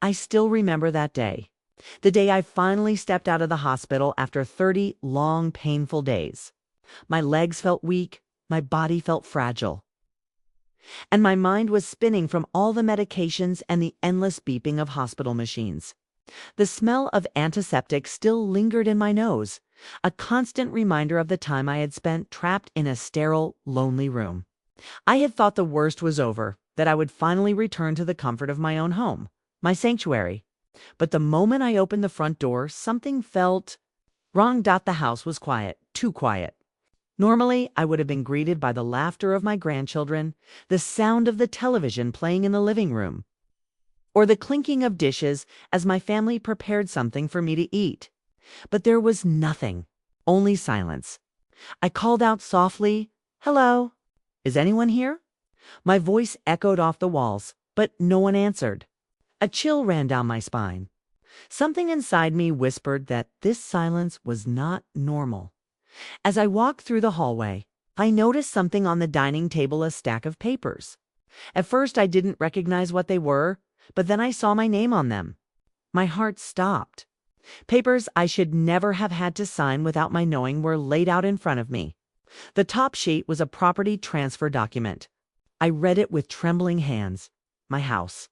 I still remember that day. The day I finally stepped out of the hospital after 30 long, painful days. My legs felt weak, my body felt fragile, and my mind was spinning from all the medications and the endless beeping of hospital machines. The smell of antiseptic still lingered in my nose, a constant reminder of the time I had spent trapped in a sterile, lonely room. I had thought the worst was over, that I would finally return to the comfort of my own home, my sanctuary. But the moment I opened the front door, something felt wrong. The house was quiet, too quiet. Normally, I would have been greeted by the laughter of my grandchildren, the sound of the television playing in the living room, or the clinking of dishes as my family prepared something for me to eat. But there was nothing, only silence. I called out softly, "Hello? Is anyone here?" My voice echoed off the walls, but no one answered. A chill ran down my spine. Something inside me whispered that this silence was not normal. As I walked through the hallway, I noticed something on the dining table, a stack of papers. At first, I didn't recognize what they were, but then I saw my name on them. My heart stopped. Papers I should never have had to sign without my knowing were laid out in front of me. The top sheet was a property transfer document. I read it with trembling hands. My house,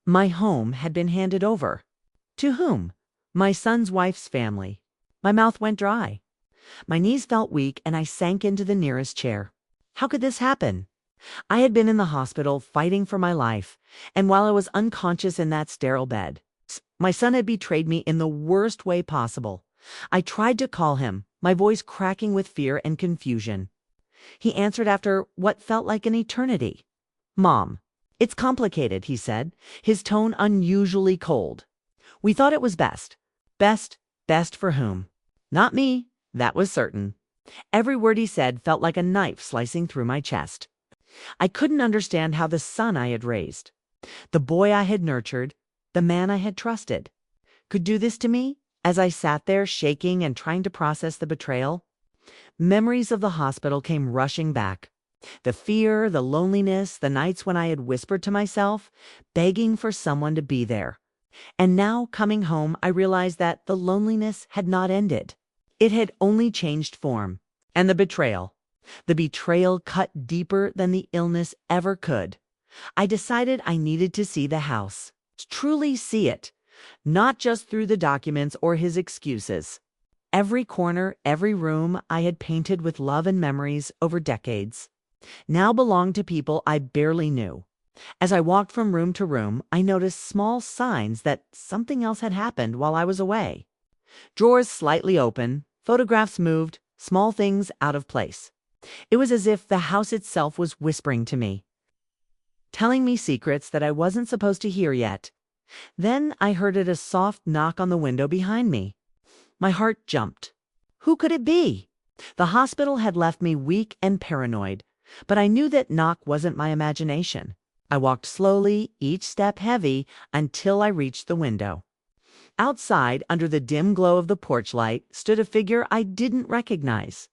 my home had been handed over. To whom? My son's wife's family. My mouth went dry. My knees felt weak and I sank into the nearest chair. How could this happen? I had been in the hospital fighting for my life, and while I was unconscious in that sterile bed, my son had betrayed me in the worst way possible. I tried to call him, my voice cracking with fear and confusion. He answered after what felt like an eternity. "Mom, it's complicated," he said, his tone unusually cold. "We thought it was best. Best for whom? Not me, that was certain." Every word he said felt like a knife slicing through my chest. I couldn't understand how the son I had raised, the boy I had nurtured, the man I had trusted, could do this to me. As I sat there shaking and trying to process the betrayal, memories of the hospital came rushing back. The fear, the loneliness, the nights when I had whispered to myself, begging for someone to be there. And now, coming home, I realized that the loneliness had not ended. It had only changed form. And the betrayal cut deeper than the illness ever could. I decided I needed to see the house, truly see it, not just through the documents or his excuses. Every corner, every room I had painted with love and memories over decades now belonged to people I barely knew. As I walked from room to room, I noticed small signs that something else had happened while I was away. Drawers slightly open, photographs moved, small things out of place. It was as if the house itself was whispering to me, telling me secrets that I wasn't supposed to hear yet. Then I heard a soft knock on the window behind me. My heart jumped. Who could it be? The hospital had left me weak and paranoid, but I knew that knock wasn't my imagination. I walked slowly, each step heavy, until I reached the window. Outside, under the dim glow of the porch light, stood a figure I didn't recognize.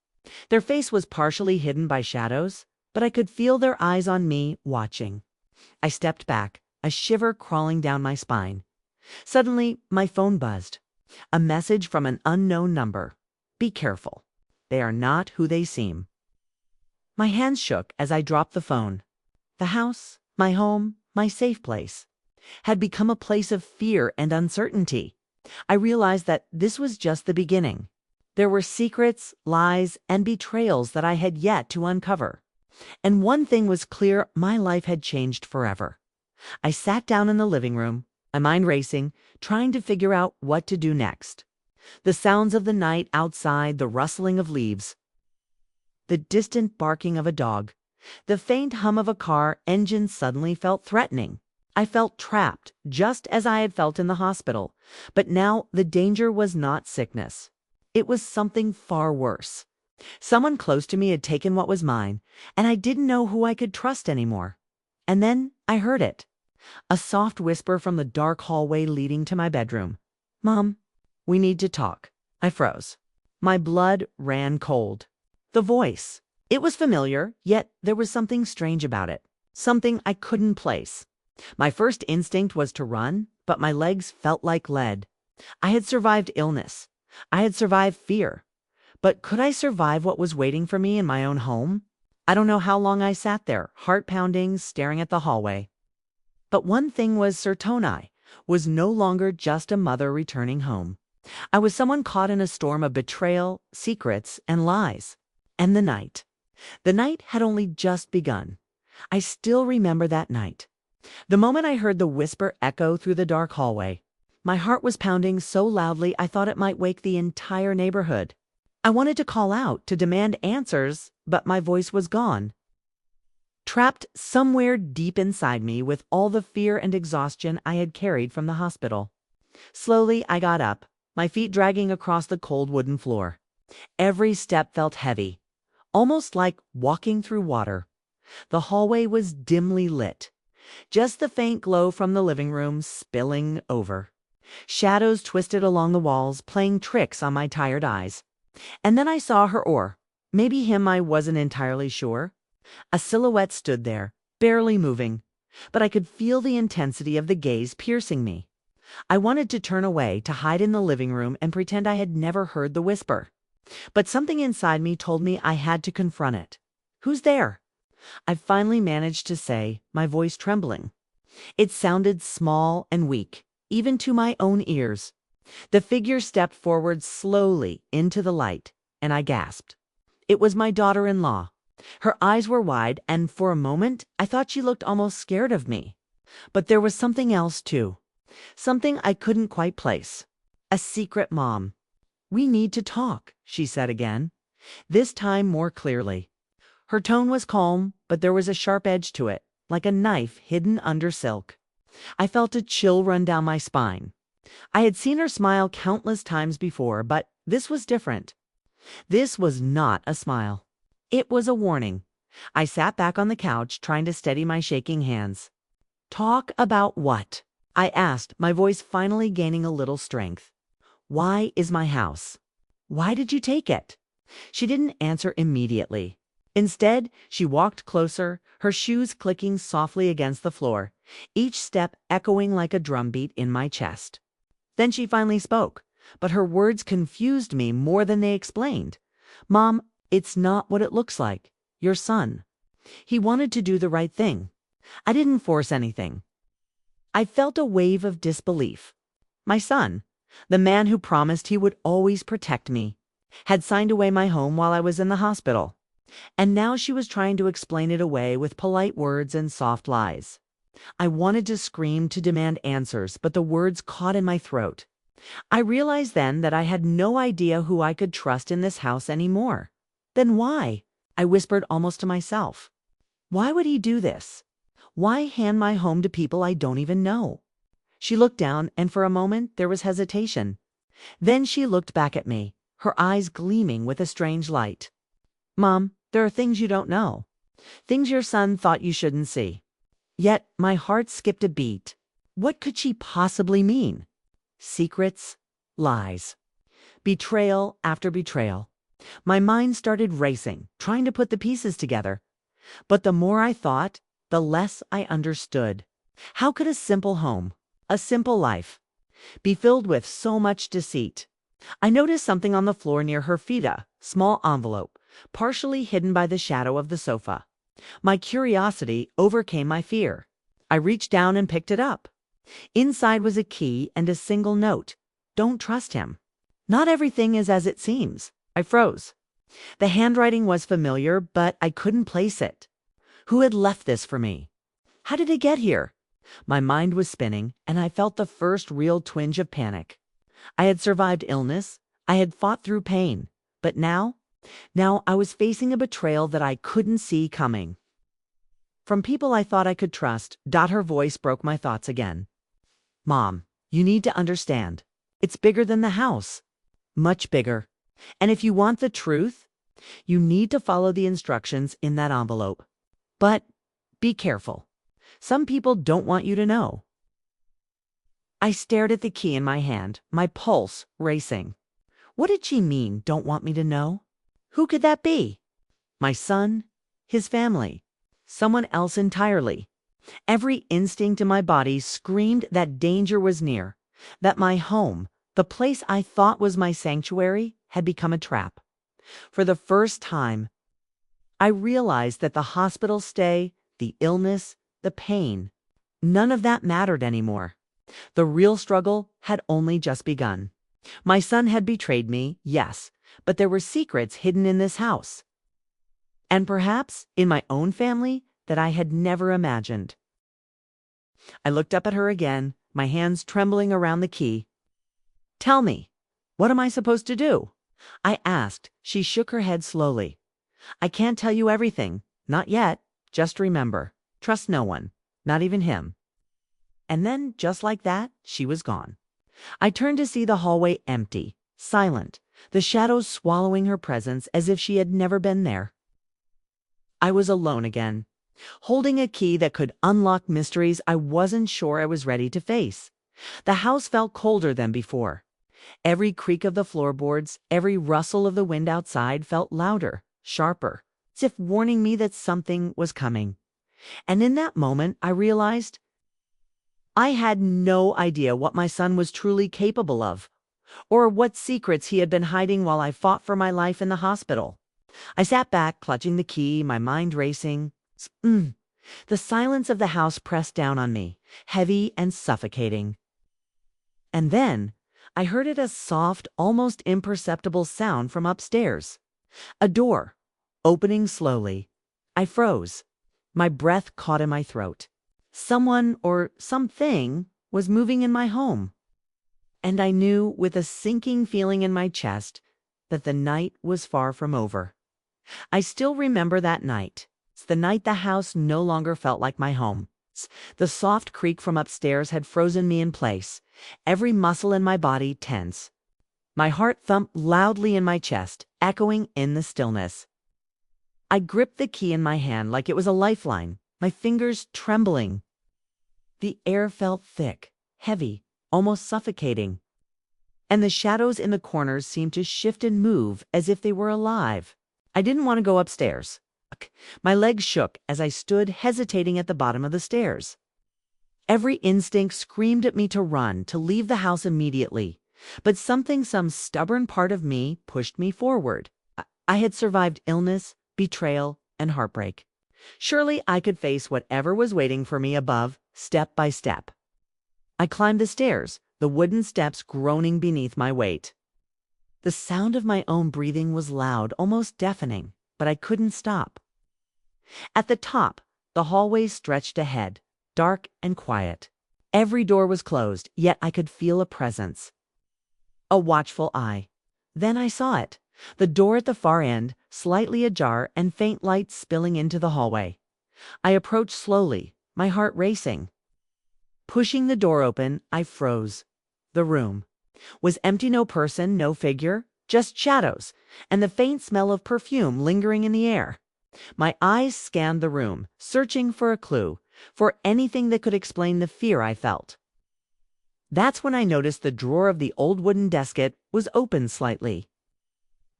Their face was partially hidden by shadows, but I could feel their eyes on me, watching. I stepped back, a shiver crawling down my spine. Suddenly, my phone buzzed. A message from an unknown number. "Be careful. They are not who they seem." My hands shook as I dropped the phone. The house, my home, my safe place, had become a place of fear and uncertainty. I realized that this was just the beginning. There were secrets, lies, and betrayals that I had yet to uncover. And one thing was clear: my life had changed forever. I sat down in the living room, my mind racing, trying to figure out what to do next. The sounds of the night outside, the rustling of leaves, the distant barking of a dog, the faint hum of a car engine suddenly felt threatening. I felt trapped, just as I had felt in the hospital. But now the danger was not sickness. It was something far worse. Someone close to me had taken what was mine, and I didn't know who I could trust anymore. And then I heard it. A soft whisper from the dark hallway leading to my bedroom. "Mom, we need to talk." I froze. My blood ran cold. The voice. It was familiar, yet there was something strange about it. Something I couldn't place. My first instinct was to run, but my legs felt like lead. I had survived illness. I had survived fear. But could I survive what was waiting for me in my own home? I don't know how long I sat there, heart pounding, staring at the hallway. But one thing was certain: I was no longer just a mother returning home. I was someone caught in a storm of betrayal, secrets, and lies. And the night. The night had only just begun. I still remember that night. The moment I heard the whisper echo through the dark hallway, my heart was pounding so loudly I thought it might wake the entire neighborhood. I wanted to call out, to demand answers, but my voice was gone. Trapped somewhere deep inside me with all the fear and exhaustion I had carried from the hospital. Slowly, I got up, my feet dragging across the cold wooden floor. Every step felt heavy, almost like walking through water. The hallway was dimly lit. Just the faint glow from the living room spilling over. Shadows twisted along the walls, playing tricks on my tired eyes. And then I saw her, or maybe him, I wasn't entirely sure. A silhouette stood there, barely moving, but I could feel the intensity of the gaze piercing me. I wanted to turn away, to hide in the living room and pretend I had never heard the whisper. But something inside me told me I had to confront it. "Who's there?" I finally managed to say, my voice trembling. It sounded small and weak, even to my own ears. The figure stepped forward slowly into the light, and I gasped. It was my daughter-in-law. Her eyes were wide, and for a moment I thought she looked almost scared of me. But there was something else too. Something I couldn't quite place. A secret, Mom. "We need to talk," she said again, this time more clearly. Her tone was calm, but there was a sharp edge to it, like a knife hidden under silk. I felt a chill run down my spine. I had seen her smile countless times before, but this was different. This was not a smile. It was a warning. I sat back on the couch, trying to steady my shaking hands. "Talk about what?" I asked, my voice finally gaining a little strength. "Why is my house? Why did you take it?" She didn't answer immediately. Instead, she walked closer, her shoes clicking softly against the floor, each step echoing like a drumbeat in my chest. Then she finally spoke, but her words confused me more than they explained. "Mom, it's not what it looks like. Your son. He wanted to do the right thing. I didn't force anything." I felt a wave of disbelief. My son, the man who promised he would always protect me, had signed away my home while I was in the hospital. And now she was trying to explain it away with polite words and soft lies. I wanted to scream, to demand answers, but the words caught in my throat. I realized then that I had no idea who I could trust in this house anymore. Then why? I whispered almost to myself. Why would he do this? Why hand my home to people I don't even know? She looked down, and for a moment there was hesitation. Then she looked back at me, her eyes gleaming with a strange light. "Mom, there are things you don't know. Things your son thought you shouldn't see." Yet my heart skipped a beat. What could she possibly mean? Secrets, lies, betrayal after betrayal. My mind started racing, trying to put the pieces together. But the more I thought, the less I understood. How could a simple home, a simple life, be filled with so much deceit? I noticed something on the floor near her feet, a small envelope, partially hidden by the shadow of the sofa. My curiosity overcame my fear. I reached down and picked it up. Inside was a key and a single note. "Don't trust him. Not everything is as it seems." I froze. The handwriting was familiar, but I couldn't place it. Who had left this for me? How did it get here? My mind was spinning, and I felt the first real twinge of panic. I had survived illness. I had fought through pain. But now I was facing a betrayal that I couldn't see coming. From people I thought I could trust, her voice broke my thoughts again. "Mom, you need to understand. It's bigger than the house. Much bigger. And if you want the truth, you need to follow the instructions in that envelope. But be careful. Some people don't want you to know." I stared at the key in my hand, my pulse racing. What did she mean, don't want me to know? Who could that be? My son? His family? Someone else entirely? Every instinct in my body screamed that danger was near, that my home, the place I thought was my sanctuary, had become a trap. For the first time, I realized that the hospital stay, the illness, the pain, none of that mattered anymore. The real struggle had only just begun. My son had betrayed me, yes, but there were secrets hidden in this house. And perhaps in my own family that I had never imagined. I looked up at her again, my hands trembling around the key. "Tell me, what am I supposed to do?" I asked. She shook her head slowly. "I can't tell you everything. Not yet. Just remember, trust no one, not even him." And then, just like that, she was gone. I turned to see the hallway empty, silent, the shadows swallowing her presence as if she had never been there. I was alone again, holding a key that could unlock mysteries I wasn't sure I was ready to face. The house felt colder than before. Every creak of the floorboards, every rustle of the wind outside felt louder, sharper, as if warning me that something was coming. And in that moment, I realized I had no idea what my son was truly capable of, or what secrets he had been hiding while I fought for my life in the hospital. I sat back, clutching the key, my mind racing. The silence of the house pressed down on me, heavy and suffocating. And then I heard it a soft, almost imperceptible sound from upstairs. A door, opening slowly. I froze. My breath caught in my throat. Someone or something was moving in my home. And I knew with a sinking feeling in my chest that the night was far from over. I still remember that night. It's the night the house no longer felt like my home. The soft creak from upstairs had frozen me in place, every muscle in my body tense. My heart thumped loudly in my chest, echoing in the stillness. I gripped the key in my hand like it was a lifeline, my fingers trembling. The air felt thick, heavy, almost suffocating. And the shadows in the corners seemed to shift and move as if they were alive. I didn't want to go upstairs. My legs shook as I stood hesitating at the bottom of the stairs. Every instinct screamed at me to run, to leave the house immediately. But some stubborn part of me pushed me forward. I had survived illness, betrayal, and heartbreak. Surely I could face whatever was waiting for me above, step by step. I climbed the stairs, the wooden steps groaning beneath my weight. The sound of my own breathing was loud, almost deafening, but I couldn't stop. At the top, the hallway stretched ahead, dark and quiet. Every door was closed, yet I could feel a presence. A watchful eye. Then I saw it. The door at the far end, slightly ajar and faint light spilling into the hallway. I approached slowly, my heart racing. Pushing the door open, I froze. The room was empty, no person, no figure, just shadows, and the faint smell of perfume lingering in the air. My eyes scanned the room, searching for a clue, for anything that could explain the fear I felt. That's when I noticed the drawer of the old wooden desket was open slightly.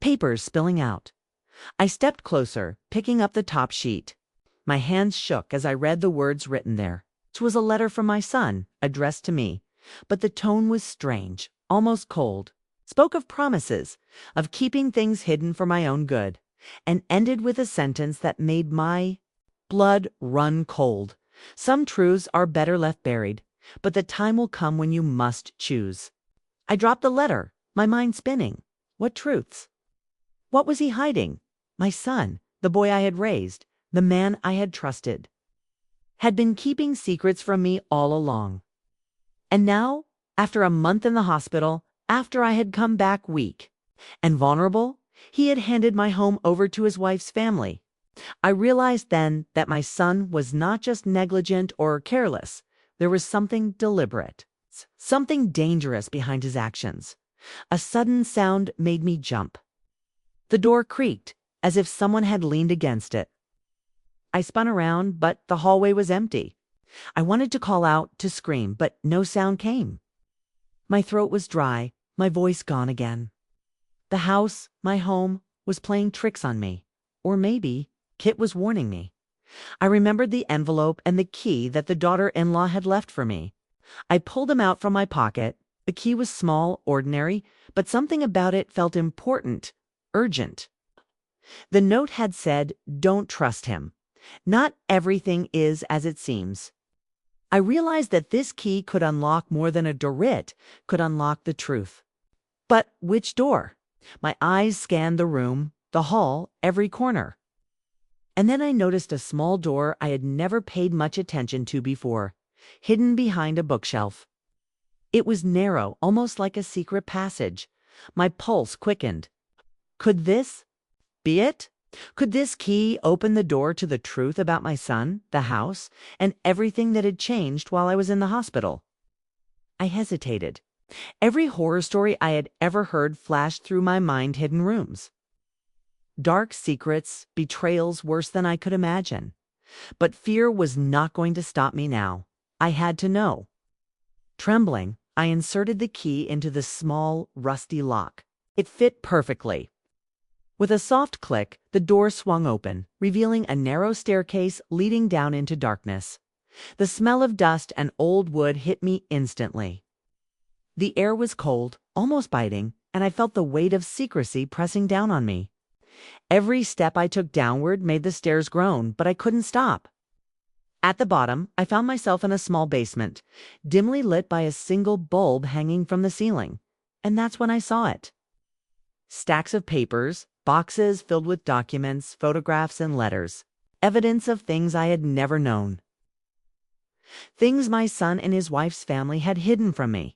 Papers spilling out. I stepped closer, picking up the top sheet. My hands shook as I read the words written there. It was a letter from my son, addressed to me, but the tone was strange, almost cold. It spoke of promises, of keeping things hidden for my own good, and ended with a sentence that made my blood run cold. Some truths are better left buried, but the time will come when you must choose. I dropped the letter, my mind spinning. What truths? What was he hiding? My son, the boy I had raised, the man I had trusted, had been keeping secrets from me all along. And now, after a month in the hospital, after I had come back weak and vulnerable, he had handed my home over to his wife's family. I realized then that my son was not just negligent or careless. There was something deliberate, something dangerous behind his actions. A sudden sound made me jump. The door creaked, as if someone had leaned against it. I spun around, but the hallway was empty. I wanted to call out, to scream, but no sound came. My throat was dry, my voice gone again. The house, my home, was playing tricks on me. Or maybe Kit was warning me. I remembered the envelope and the key that the daughter-in-law had left for me. I pulled them out from my pocket. The key was small, ordinary, but something about it felt important, urgent. The note had said, "Don't trust him. Not everything is as it seems." I realized that this key could unlock more than a door, it could unlock the truth. But which door? My eyes scanned the room, the hall, every corner. And then I noticed a small door I had never paid much attention to before, hidden behind a bookshelf. It was narrow, almost like a secret passage. My pulse quickened. Could this be it? Could this key open the door to the truth about my son, the house, and everything that had changed while I was in the hospital? I hesitated. Every horror story I had ever heard flashed through my mind: hidden rooms, dark secrets, betrayals worse than I could imagine. But fear was not going to stop me now. I had to know. Trembling, I inserted the key into the small, rusty lock. It fit perfectly. With a soft click, the door swung open, revealing a narrow staircase leading down into darkness. The smell of dust and old wood hit me instantly. The air was cold, almost biting, and I felt the weight of secrecy pressing down on me. Every step I took downward made the stairs groan, but I couldn't stop. At the bottom, I found myself in a small basement, dimly lit by a single bulb hanging from the ceiling. And that's when I saw it. Stacks of papers, boxes filled with documents, photographs, and letters. Evidence of things I had never known. Things my son and his wife's family had hidden from me.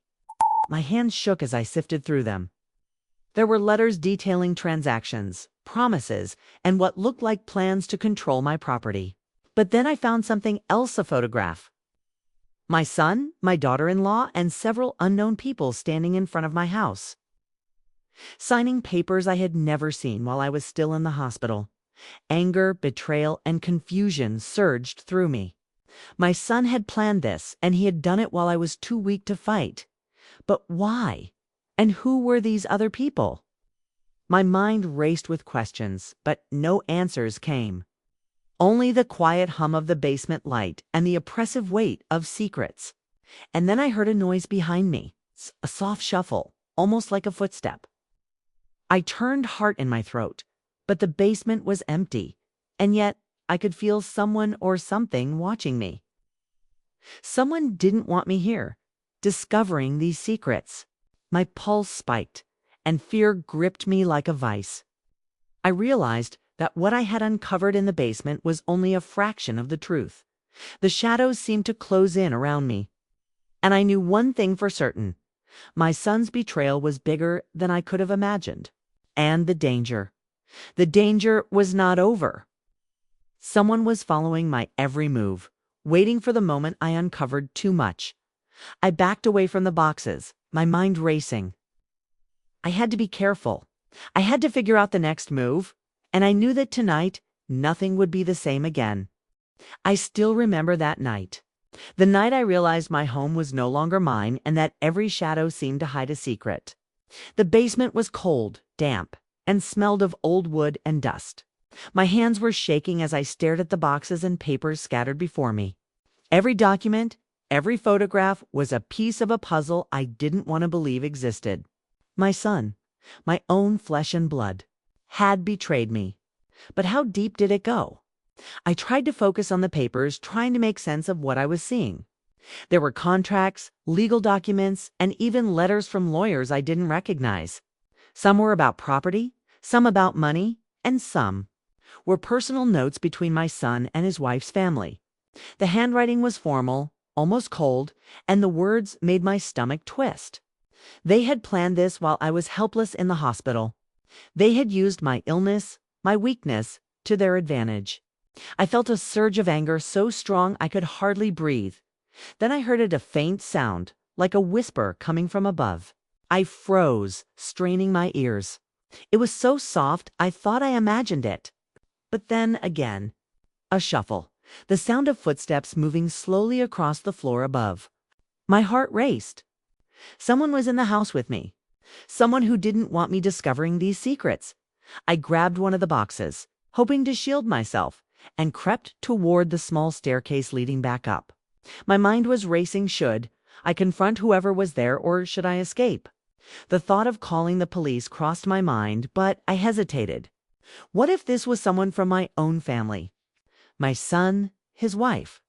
My hands shook as I sifted through them. There were letters detailing transactions, promises, and what looked like plans to control my property. But then I found something else: a photograph. My son, my daughter-in-law, and several unknown people standing in front of my house, signing papers I had never seen while I was still in the hospital. Anger, betrayal, and confusion surged through me. My son had planned this, and he had done it while I was too weak to fight. But why? And who were these other people? My mind raced with questions, but no answers came. Only the quiet hum of the basement light and the oppressive weight of secrets. And then I heard a noise behind me, a soft shuffle, almost like a footstep. I turned, heart in my throat, but the basement was empty, and yet I could feel someone or something watching me. Someone didn't want me here, discovering these secrets. My pulse spiked, and fear gripped me like a vice. I realized that what I had uncovered in the basement was only a fraction of the truth. The shadows seemed to close in around me. And I knew one thing for certain: my son's betrayal was bigger than I could have imagined. And the danger. The danger was not over. Someone was following my every move, waiting for the moment I uncovered too much. I backed away from the boxes, my mind racing. I had to be careful. I had to figure out the next move, and I knew that tonight nothing would be the same again. I still remember that night. The night I realized my home was no longer mine and that every shadow seemed to hide a secret. The basement was cold, damp, and smelled of old wood and dust. My hands were shaking as I stared at the boxes and papers scattered before me. Every document, every photograph was a piece of a puzzle I didn't want to believe existed. My son, my own flesh and blood, had betrayed me. But how deep did it go? I tried to focus on the papers, trying to make sense of what I was seeing. There were contracts, legal documents, and even letters from lawyers I didn't recognize. Some were about property, some about money, and some were personal notes between my son and his wife's family. The handwriting was formal, almost cold, and the words made my stomach twist. They had planned this while I was helpless in the hospital. They had used my illness, my weakness, to their advantage. I felt a surge of anger so strong I could hardly breathe. Then I heard a faint sound, like a whisper coming from above. I froze, straining my ears. It was so soft I thought I imagined it. But then again, a shuffle, the sound of footsteps moving slowly across the floor above. My heart raced. Someone was in the house with me. Someone who didn't want me discovering these secrets. I grabbed one of the boxes, hoping to shield myself, and crept toward the small staircase leading back up. My mind was racing. Should I confront whoever was there, or should I escape? The thought of calling the police crossed my mind, but I hesitated. What if this was someone from my own family? My son, his wife,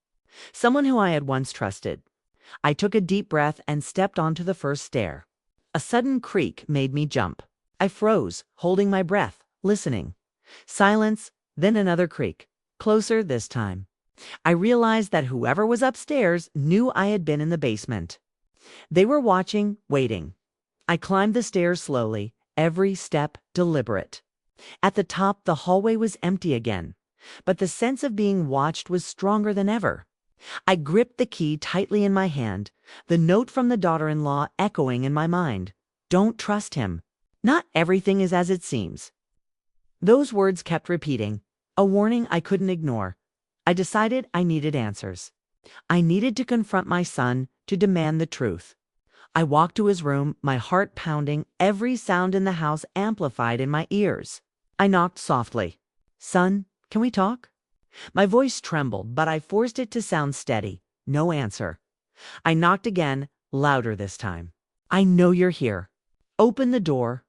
someone who I had once trusted. I took a deep breath and stepped onto the first stair. A sudden creak made me jump. I froze, holding my breath, listening. Silence, then another creak, closer this time. I realized that whoever was upstairs knew I had been in the basement. They were watching, waiting. I climbed the stairs slowly, every step deliberate. At the top, the hallway was empty again, but the sense of being watched was stronger than ever. I gripped the key tightly in my hand, the note from the daughter-in-law echoing in my mind. Don't trust him. Not everything is as it seems. Those words kept repeating, a warning I couldn't ignore. I decided I needed answers. I needed to confront my son, to demand the truth. I walked to his room, my heart pounding, every sound in the house amplified in my ears. I knocked softly. Son, can we talk? My voice trembled, but I forced it to sound steady. No answer. I knocked again, louder this time. I know you're here. Open the door.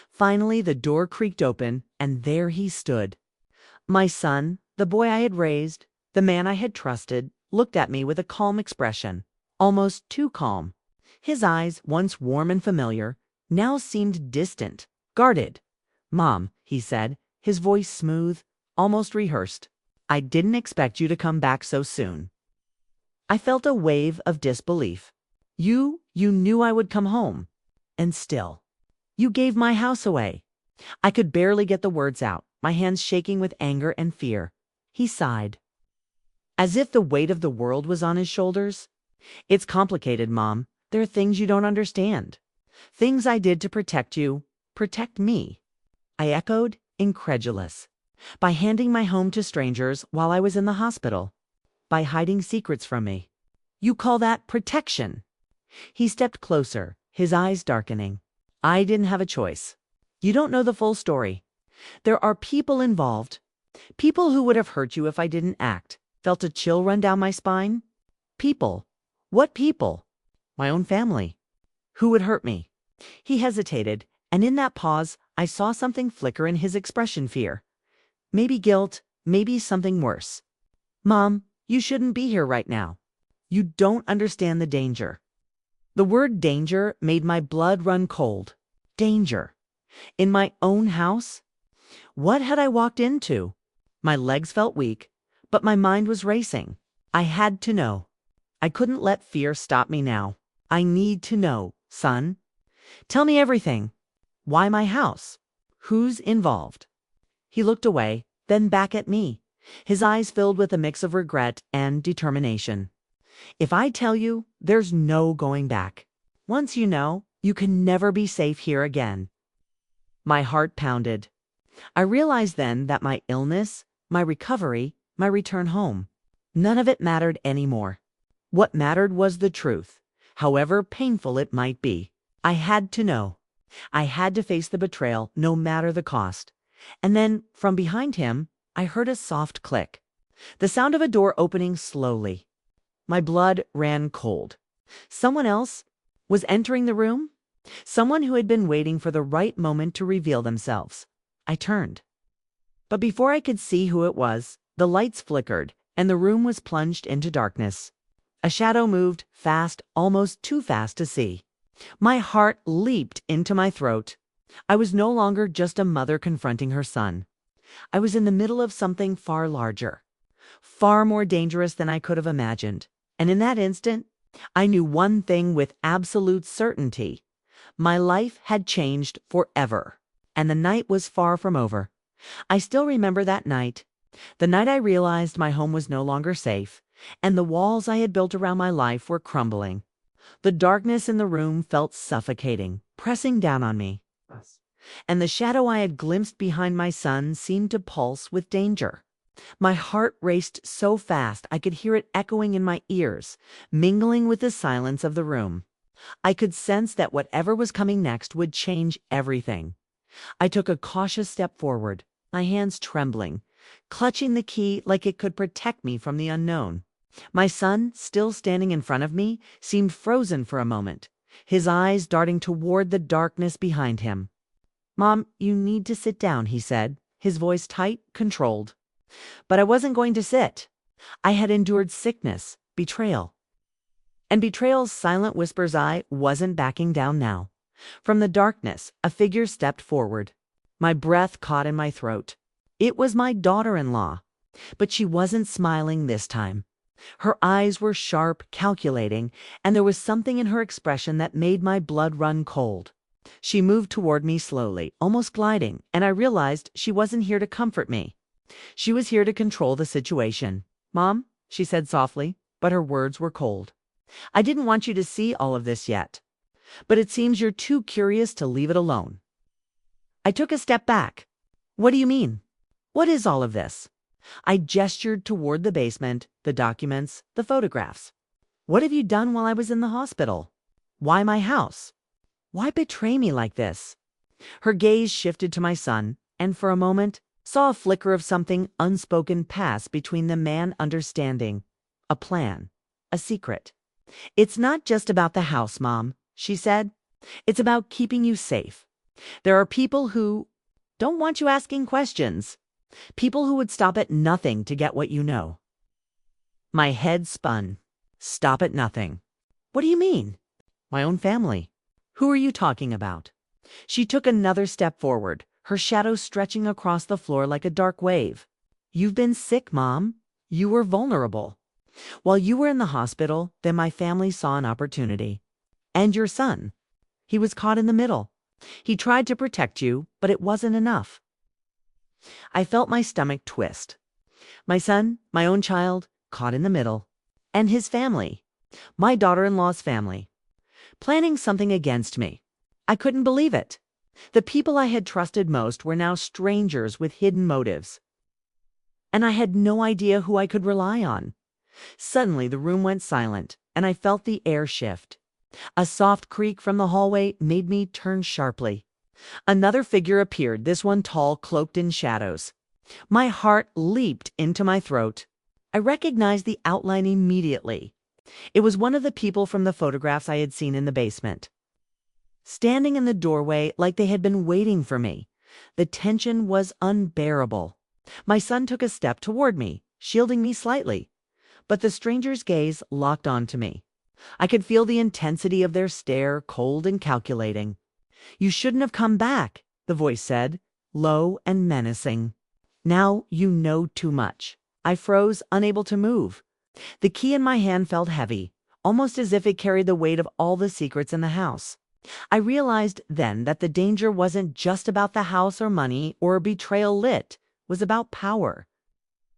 Finally, the door creaked open, and there he stood. My son, the boy I had raised, the man I had trusted, looked at me with a calm expression, almost too calm. His eyes, once warm and familiar, now seemed distant, guarded. Mom, he said, his voice smooth, almost rehearsed. I didn't expect you to come back so soon. I felt a wave of disbelief. You knew I would come home. And still, you gave my house away. I could barely get the words out, my hands shaking with anger and fear. He sighed, as if the weight of the world was on his shoulders. It's complicated, Mom. There are things you don't understand. Things I did to protect you, protect me. I echoed, incredulous. By handing my home to strangers while I was in the hospital. By hiding secrets from me. You call that protection? He stepped closer, his eyes darkening. I didn't have a choice. You don't know the full story. There are people involved. People who would have hurt you if I didn't act. Felt a chill run down my spine. People. What people? My own family. Who would hurt me? He hesitated, and in that pause, I saw something flicker in his expression. Fear. Maybe guilt, maybe something worse. Mom, you shouldn't be here right now. You don't understand the danger. The word danger made my blood run cold. Danger. In my own house? What had I walked into? My legs felt weak, but my mind was racing. I had to know. I couldn't let fear stop me now. I need to know, son. Tell me everything. Why my house? Who's involved? He looked away, then back at me, his eyes filled with a mix of regret and determination. If I tell you, there's no going back. Once you know, you can never be safe here again. My heart pounded. I realized then that my illness, my recovery, my return home, none of it mattered anymore. What mattered was the truth, however painful it might be. I had to know. I had to face the betrayal, no matter the cost. And then, from behind him, I heard a soft click. The sound of a door opening slowly. My blood ran cold. Someone else was entering the room? Someone who had been waiting for the right moment to reveal themselves. I turned. But before I could see who it was, the lights flickered, and the room was plunged into darkness. A shadow moved, fast, almost too fast to see. My heart leaped into my throat. I was no longer just a mother confronting her son. I was in the middle of something far larger, far more dangerous than I could have imagined. And in that instant, I knew one thing with absolute certainty. My life had changed forever, and the night was far from over. I still remember that night, the night I realized my home was no longer safe, and the walls I had built around my life were crumbling. The darkness in the room felt suffocating, pressing down on me. And the shadow I had glimpsed behind my son seemed to pulse with danger. My heart raced so fast I could hear it echoing in my ears, mingling with the silence of the room. I could sense that whatever was coming next would change everything. I took a cautious step forward, my hands trembling, clutching the key like it could protect me from the unknown. My son, still standing in front of me, seemed frozen for a moment, his eyes darting toward the darkness behind him. "Mom, you need to sit down," he said, his voice tight, controlled. But I wasn't going to sit. I had endured sickness, betrayal. And betrayal's silent whisper's eye wasn't backing down now. From the darkness, a figure stepped forward. My breath caught in my throat. It was my daughter-in-law. But she wasn't smiling this time. Her eyes were sharp, calculating, and there was something in her expression that made my blood run cold. She moved toward me slowly, almost gliding, and I realized she wasn't here to comfort me. She was here to control the situation. "Mom," she said softly, but her words were cold. "I didn't want you to see all of this yet, but it seems you're too curious to leave it alone." I took a step back. "What do you mean? What is all of this?" I gestured toward the basement, the documents, the photographs. "What have you done while I was in the hospital? Why my house? Why betray me like this?" Her gaze shifted to my son, and for a moment saw a flicker of something unspoken pass between the man understanding. A plan. A secret. "It's not just about the house, Mom," she said. "It's about keeping you safe. There are people who don't want you asking questions. People who would stop at nothing to get what you know." My head spun. Stop at nothing. What do you mean? My own family. Who are you talking about? She took another step forward, her shadow stretching across the floor like a dark wave. "You've been sick, Mom. You were vulnerable. While you were in the hospital, then my family saw an opportunity. And your son. He was caught in the middle. He tried to protect you, but it wasn't enough." I felt my stomach twist. My son, my own child, caught in the middle. And his family. My daughter-in-law's family. Planning something against me. I couldn't believe it. The people I had trusted most were now strangers with hidden motives. And I had no idea who I could rely on. Suddenly the room went silent, and I felt the air shift. A soft creak from the hallway made me turn sharply. Another figure appeared, this one tall, cloaked in shadows. My heart leaped into my throat. I recognized the outline immediately. It was one of the people from the photographs I had seen in the basement. Standing in the doorway like they had been waiting for me. The tension was unbearable. My son took a step toward me, shielding me slightly. But the stranger's gaze locked onto me. I could feel the intensity of their stare, cold and calculating. "You shouldn't have come back," the voice said, low and menacing. "Now you know too much." I froze, unable to move. The key in my hand felt heavy, almost as if it carried the weight of all the secrets in the house. I realized then that the danger wasn't just about the house or money or betrayal. It was about power,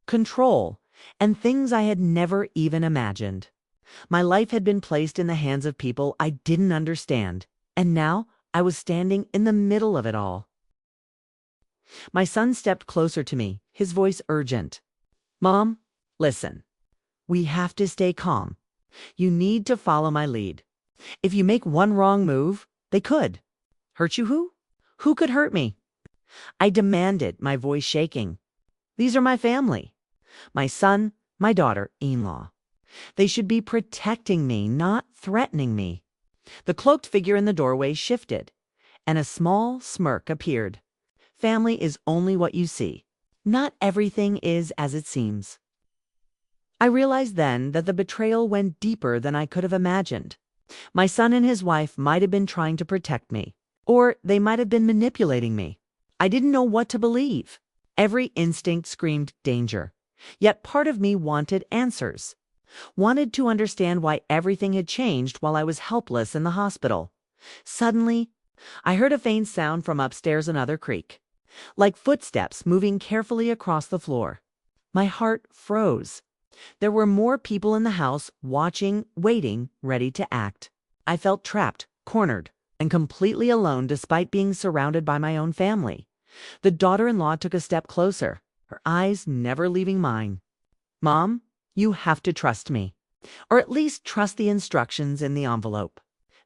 control, and things I had never even imagined. My life had been placed in the hands of people I didn't understand, and now I was standing in the middle of it all. My son stepped closer to me, his voice urgent. "Mom, listen. We have to stay calm. You need to follow my lead. If you make one wrong move, they could. Hurt you who? Who could hurt me?" I demanded, my voice shaking. "These are my family. My son, my daughter-in-law. They should be protecting me, not threatening me." The cloaked figure in the doorway shifted, and a small smirk appeared. "Family is only what you see. Not everything is as it seems." I realized then that the betrayal went deeper than I could have imagined. My son and his wife might have been trying to protect me, or they might have been manipulating me. I didn't know what to believe. Every instinct screamed danger. Yet part of me wanted answers. Wanted to understand why everything had changed while I was helpless in the hospital. Suddenly, I heard a faint sound from upstairs, another creak, like footsteps moving carefully across the floor. My heart froze. There were more people in the house, watching, waiting, ready to act. I felt trapped, cornered, and completely alone despite being surrounded by my own family. The daughter-in-law took a step closer, her eyes never leaving mine. "Mom, you have to trust me, or at least trust the instructions in the envelope.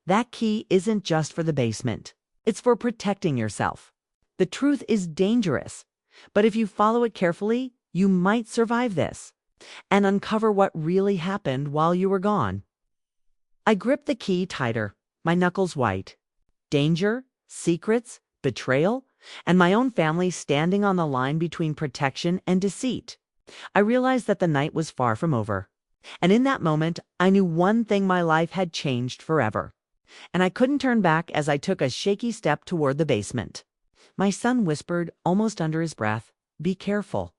That key isn't just for the basement. It's for protecting yourself. The truth is dangerous. But if you follow it carefully, you might survive this and uncover what really happened while you were gone. I gripped the key tighter, my knuckles white. Danger, secrets, betrayal, and my own family standing on the line between protection and deceit. I realized that the night was far from over. And in that moment, I knew one thing: my life had changed forever. And I couldn't turn back as I took a shaky step toward the basement. My son whispered, almost under his breath, "Be careful."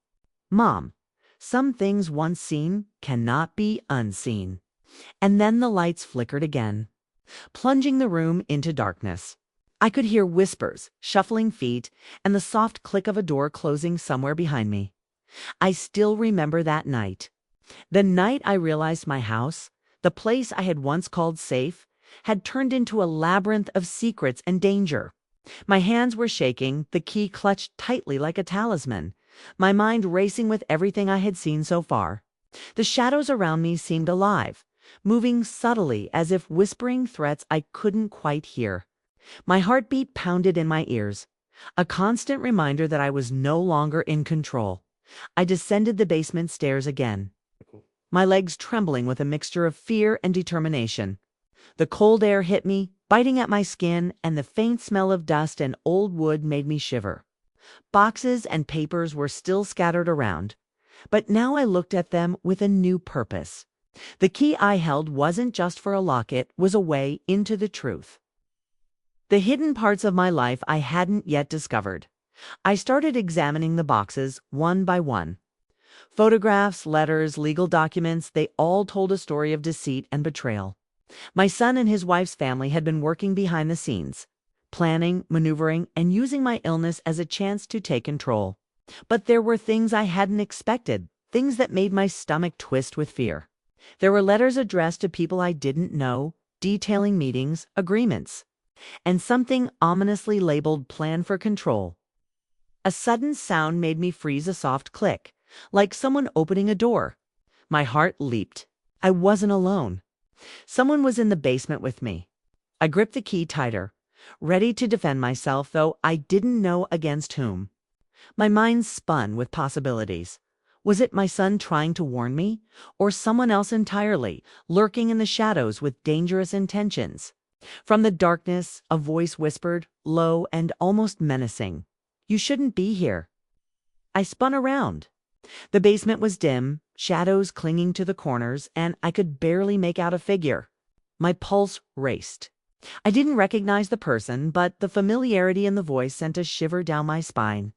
"Mom, some things once seen cannot be unseen." And then the lights flickered again, plunging the room into darkness. I could hear whispers, shuffling feet, and the soft click of a door closing somewhere behind me. I still remember that night. The night I realized my house, the place I had once called safe, had turned into a labyrinth of secrets and danger. My hands were shaking, the key clutched tightly like a talisman, my mind racing with everything I had seen so far. The shadows around me seemed alive, moving subtly as if whispering threats I couldn't quite hear. My heartbeat pounded in my ears, a constant reminder that I was no longer in control. I descended the basement stairs again, my legs trembling with a mixture of fear and determination. The cold air hit me, biting at my skin, and the faint smell of dust and old wood made me shiver. Boxes and papers were still scattered around, but now I looked at them with a new purpose. The key I held wasn't just for a lock, it was a way into the truth. The hidden parts of my life I hadn't yet discovered. I started examining the boxes one by one. Photographs, letters, legal documents, they all told a story of deceit and betrayal. My son and his wife's family had been working behind the scenes, planning, maneuvering, and using my illness as a chance to take control. But there were things I hadn't expected, things that made my stomach twist with fear. There were letters addressed to people I didn't know, detailing meetings, agreements, and something ominously labeled "Plan for Control." A sudden sound made me freeze, a soft click, like someone opening a door. My heart leaped. I wasn't alone. Someone was in the basement with me. I gripped the key tighter, ready to defend myself, though I didn't know against whom. My mind spun with possibilities. Was it my son trying to warn me, or someone else entirely, lurking in the shadows with dangerous intentions? From the darkness, a voice whispered, low and almost menacing, "You shouldn't be here." I spun around. The basement was dim, shadows clinging to the corners, and I could barely make out a figure. My pulse raced. I didn't recognize the person, but the familiarity in the voice sent a shiver down my spine.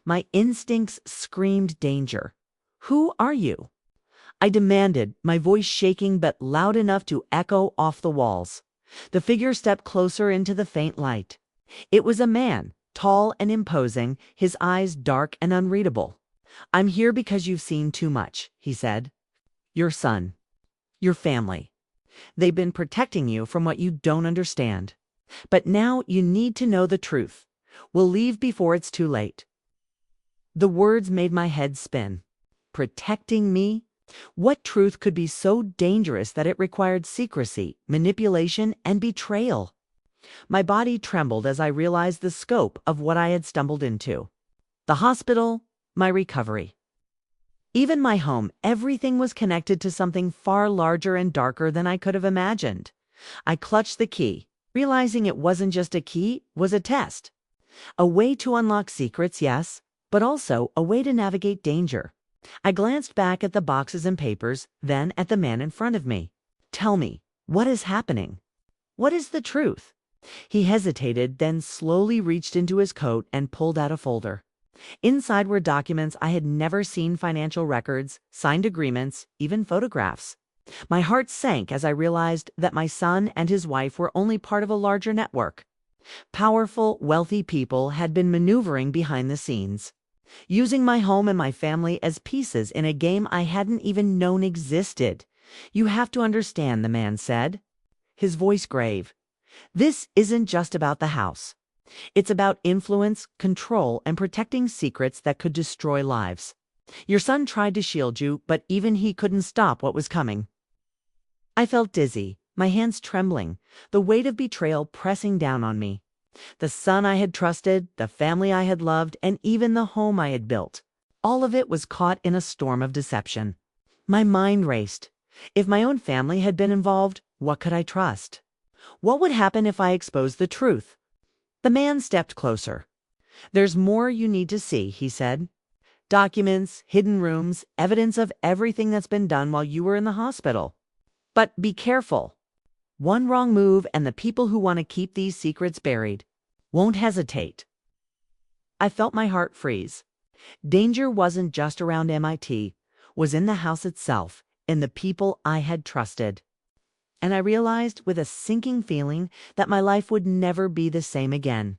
My instincts screamed danger. "Who are you?" I demanded, my voice shaking but loud enough to echo off the walls. The figure stepped closer into the faint light. It was a man, tall and imposing, his eyes dark and unreadable. "I'm here because you've seen too much," he said. "Your son, your family. They've been protecting you from what you don't understand. But now you need to know the truth. We'll leave before it's too late." The words made my head spin. Protecting me? What truth could be so dangerous that it required secrecy, manipulation, and betrayal? My body trembled as I realized the scope of what I had stumbled into. The hospital, my recovery. Even my home, everything was connected to something far larger and darker than I could have imagined. I clutched the key, realizing it wasn't just a key, it was a test. A way to unlock secrets, yes, but also a way to navigate danger. I glanced back at the boxes and papers, then at the man in front of me. "Tell me, what is happening? What is the truth?" He hesitated, then slowly reached into his coat and pulled out a folder. Inside were documents I had never seen: financial records, signed agreements, even photographs. My heart sank as I realized that my son and his wife were only part of a larger network. Powerful, wealthy people had been maneuvering behind the scenes, using my home and my family as pieces in a game I hadn't even known existed. "You have to understand," the man said, his voice grave. "This isn't just about the house. It's about influence, control, and protecting secrets that could destroy lives. Your son tried to shield you, but even he couldn't stop what was coming." I felt dizzy, my hands trembling, the weight of betrayal pressing down on me. The son I had trusted, the family I had loved, and even the home I had built. All of it was caught in a storm of deception. My mind raced. If my own family had been involved, what could I trust? What would happen if I exposed the truth? The man stepped closer. "There's more you need to see," he said. "Documents, hidden rooms, evidence of everything that's been done while you were in the hospital. But be careful. One wrong move and the people who want to keep these secrets buried won't hesitate." I felt my heart freeze. Danger wasn't just around MIT, was in the house itself, in the people I had trusted. And I realized with a sinking feeling that my life would never be the same again.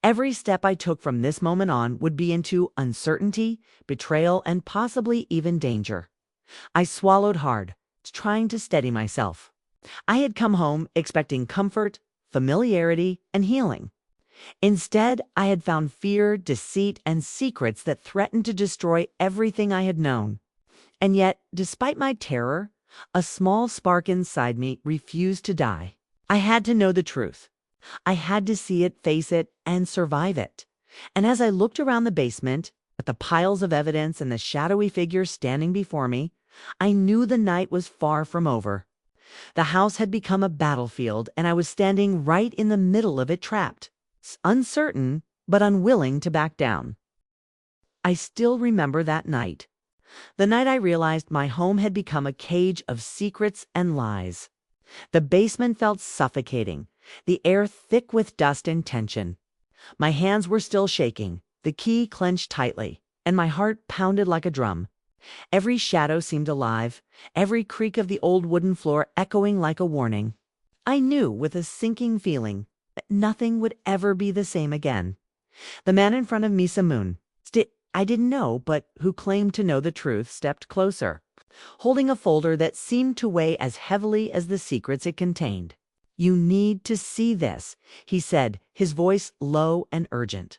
Every step I took from this moment on would be into uncertainty, betrayal, and possibly even danger. I swallowed hard, trying to steady myself. I had come home expecting comfort, familiarity, and healing. Instead, I had found fear, deceit, and secrets that threatened to destroy everything I had known. And yet, despite my terror, a small spark inside me refused to die. I had to know the truth. I had to see it, face it, and survive it. And as I looked around the basement, at the piles of evidence and the shadowy figures standing before me, I knew the night was far from over. The house had become a battlefield, and I was standing right in the middle of it, trapped, uncertain, but unwilling to back down. I still remember that night. The night I realized my home had become a cage of secrets and lies. The basement felt suffocating, the air thick with dust and tension. My hands were still shaking, the key clenched tightly, and my heart pounded like a drum. Every shadow seemed alive, every creak of the old wooden floor echoing like a warning. I knew with a sinking feeling that nothing would ever be the same again. The man in front of me, Samoon, I didn't know, but who claimed to know the truth, stepped closer, holding a folder that seemed to weigh as heavily as the secrets it contained. "You need to see this," he said, his voice low and urgent.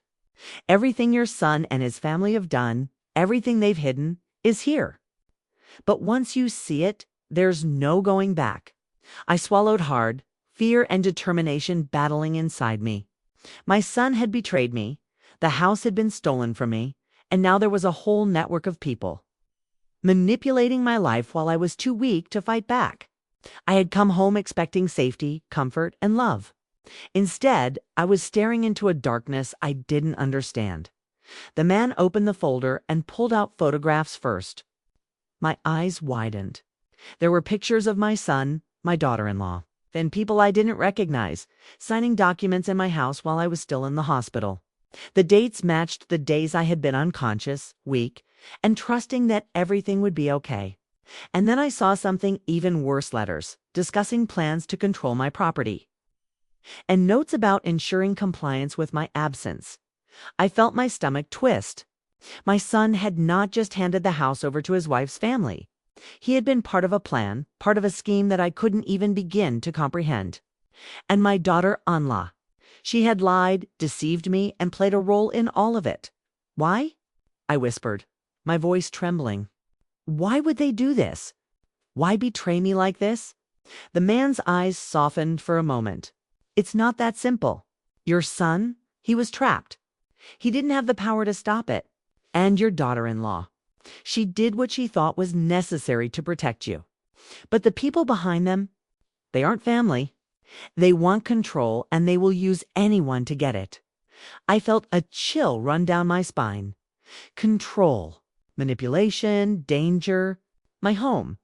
"Everything your son and his family have done, everything they've hidden, is here. But once you see it, there's no going back." I swallowed hard, fear and determination battling inside me. My son had betrayed me, the house had been stolen from me, and now there was a whole network of people manipulating my life while I was too weak to fight back. I had come home expecting safety, comfort, and love. Instead, I was staring into a darkness I didn't understand. The man opened the folder and pulled out photographs first. My eyes widened. There were pictures of my son, my daughter-in-law, and people I didn't recognize, signing documents in my house while I was still in the hospital. The dates matched the days I had been unconscious, weak, and trusting that everything would be okay. And then I saw something even worse: letters discussing plans to control my property, and notes about ensuring compliance with my absence. I felt my stomach twist. My son had not just handed the house over to his wife's family. He had been part of a plan, part of a scheme that I couldn't even begin to comprehend. And my daughter, Anla. She had lied, deceived me, and played a role in all of it. "Why?" I whispered, my voice trembling. "Why would they do this? Why betray me like this?" The man's eyes softened for a moment. "It's not that simple. Your son, he was trapped. He didn't have the power to stop it. And your daughter-in-law. She did what she thought was necessary to protect you. But the people behind them, they aren't family. They want control, and they will use anyone to get it." I felt a chill run down my spine. Control, manipulation, danger. My home,